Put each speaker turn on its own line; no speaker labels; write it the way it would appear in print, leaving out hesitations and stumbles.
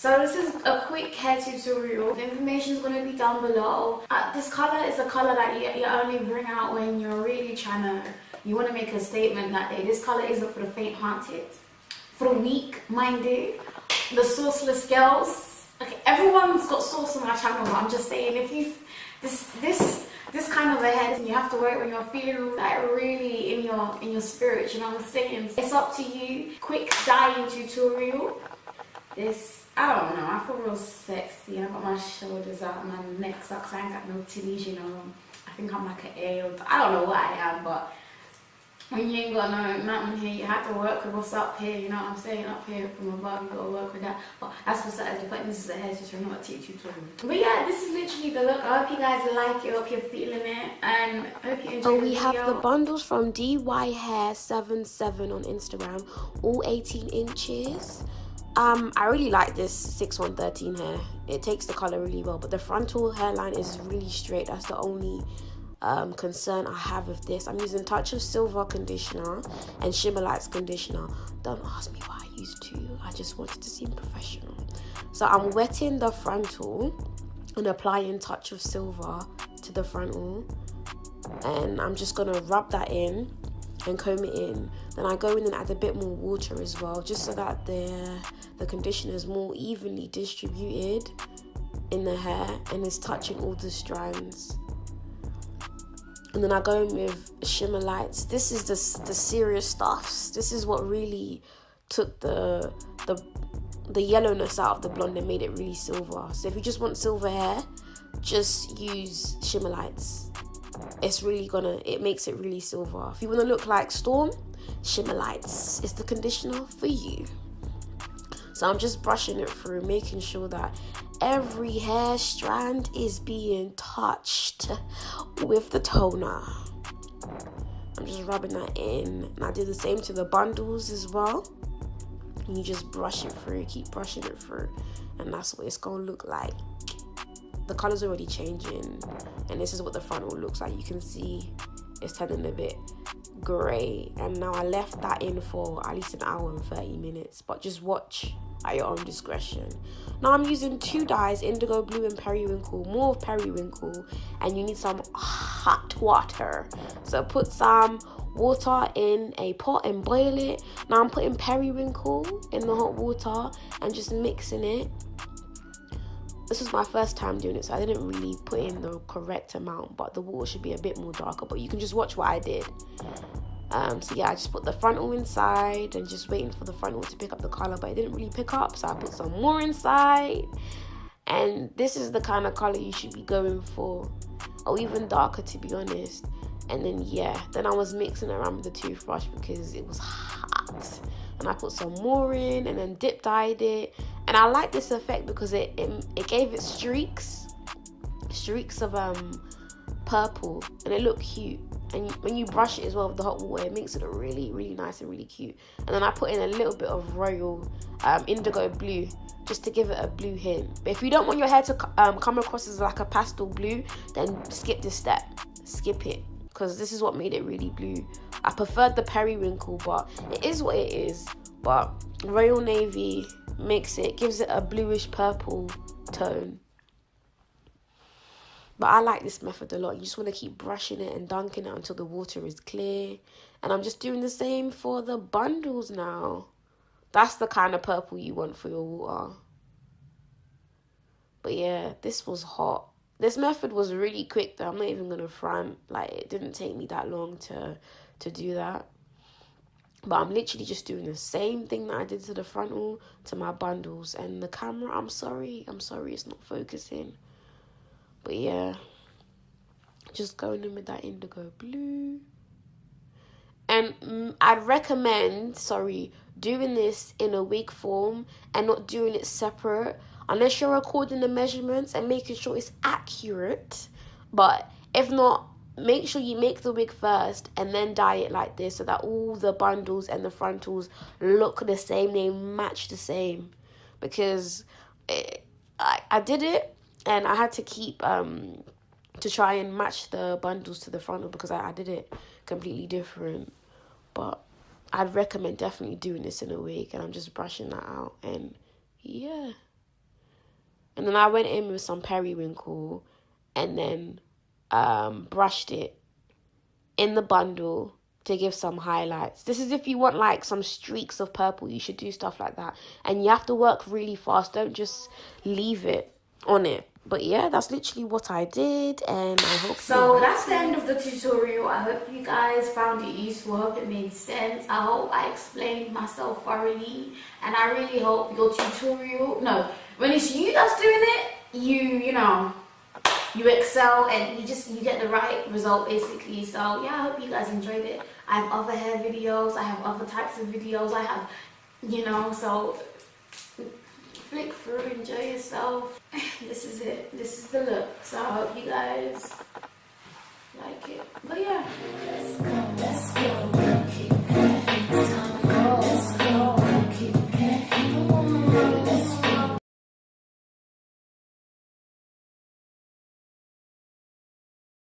So this is a quick hair tutorial. The information is going to be down below. This color is a color that you only bring out when you're really you want to make a statement that day. This color isn't for the faint-hearted, for the weak-minded, the sauceless girls. Okay, everyone's got sauce on my channel, but I'm just saying, if you this kind of a hair, you have to wear it when you're feeling like really in your spirit. You know what I'm saying? It's up to you. Quick dyeing tutorial. I don't know, I feel real sexy. I got my shoulders out, my neck's up, because I ain't got no titties, you know. I think I'm like an ale. I don't know what I am, but when you ain't got nothing here, you have to work with what's up here, you know what I'm saying? Up here from above, you gotta work with that. But that's besides the point. This is a hair tutorial, not a tutorial. But yeah, this is literally the look. I hope you guys like it, I hope you're feeling it, and I hope you enjoy the video.
We have the bundles from DYHAIR777 on Instagram, all 18 inches. I really like this 6113 hair. It takes the color really well, but the frontal hairline is really straight. That's the only concern I have with this. I'm using Touch of Silver conditioner and Shimmer Lights conditioner. Don't ask me why I used two. I just wanted to seem professional. So I'm wetting the frontal and applying Touch of Silver to the frontal, and I'm just gonna rub that in and comb it in. Then I go in and add a bit more water as well, just so that the conditioner is more evenly distributed in the hair and is touching all the strands. And then I go in with Shimmer Lights. This is the serious stuffs. This is what really took the yellowness out of the blonde and made it really silver. So if you just want silver hair, just use Shimmer Lights. It makes it really silver. If you want to look like Storm, Shimmer Lights is the conditioner for you. So I'm just brushing it through, making sure that every hair strand is being touched with the toner. I'm just rubbing that in, and I do the same to the bundles as well. And you just brush it through, keep brushing it through, and that's what it's gonna look like. The color's already changing, and this is what the frontal looks like. You can see it's turning a bit gray, and now I left that in for at least an hour and 30 minutes, but just watch at your own discretion. Now I'm using two dyes, indigo blue and periwinkle, more of periwinkle, and you need some hot water. So put some water in a pot and boil it. Now I'm putting periwinkle in the hot water and just mixing it. This was my first time doing it, so I didn't really put in the correct amount, but the water should be a bit more darker, but you can just watch what I did. So yeah, I just put the frontal inside and just waiting for the frontal to pick up the color, but it didn't really pick up, so I put some more inside. And this is the kind of color you should be going for, or even darker, to be honest. And then yeah, then I was mixing around with the toothbrush because it was hot, and I put some more in and then dip dyed it. And I like this effect because it gave it streaks of purple, and it looked cute. And when you brush it as well with the hot water, it makes it look really, really nice and really cute. And then I put in a little bit of royal indigo blue, just to give it a blue hint. But if you don't want your hair to come across as like a pastel blue, then skip this step. Skip it, because this is what made it really blue. I preferred the periwinkle, but it is what it is. But royal navy gives it a bluish purple tone. But I like this method a lot. You just want to keep brushing it and dunking it until the water is clear. And I'm just doing the same for the bundles now. That's the kind of purple you want for your water. But yeah, this was hot. This method was really quick though. I'm not even going to front. Like, it didn't take me that long to do that. But I'm literally just doing the same thing that I did to the frontal to my bundles. And the camera, I'm sorry it's not focusing. But yeah, just going in with that indigo blue. And I'd recommend, doing this in a wig form and not doing it separate, unless you're recording the measurements and making sure it's accurate. But if not, make sure you make the wig first and then dye it like this, so that all the bundles and the frontals look the same, they match the same. Because I did it, and I had to keep to try and match the bundles to the frontal, because I did it completely different. But I'd recommend definitely doing this in a wig, and I'm just brushing that out. And yeah, And then I went in with some periwinkle and then brushed it in the bundle to give some highlights. This is if you want like some streaks of purple, you should do stuff like that. And you have to work really fast. Don't just leave it on it. But yeah, that's literally what I did, and I hope
so that's the end of the tutorial. I hope you guys found it useful. I hope it made sense. I hope I explained myself thoroughly, and I really hope your tutorial, when it's you that's doing it, you know, you excel and you get the right result basically. So yeah, I hope you guys enjoyed it. I have other hair videos, I have other types of videos, I have, you know, so flick through, enjoy yourself. This is it, this is the look. So I hope you guys like it. But yeah, let's go.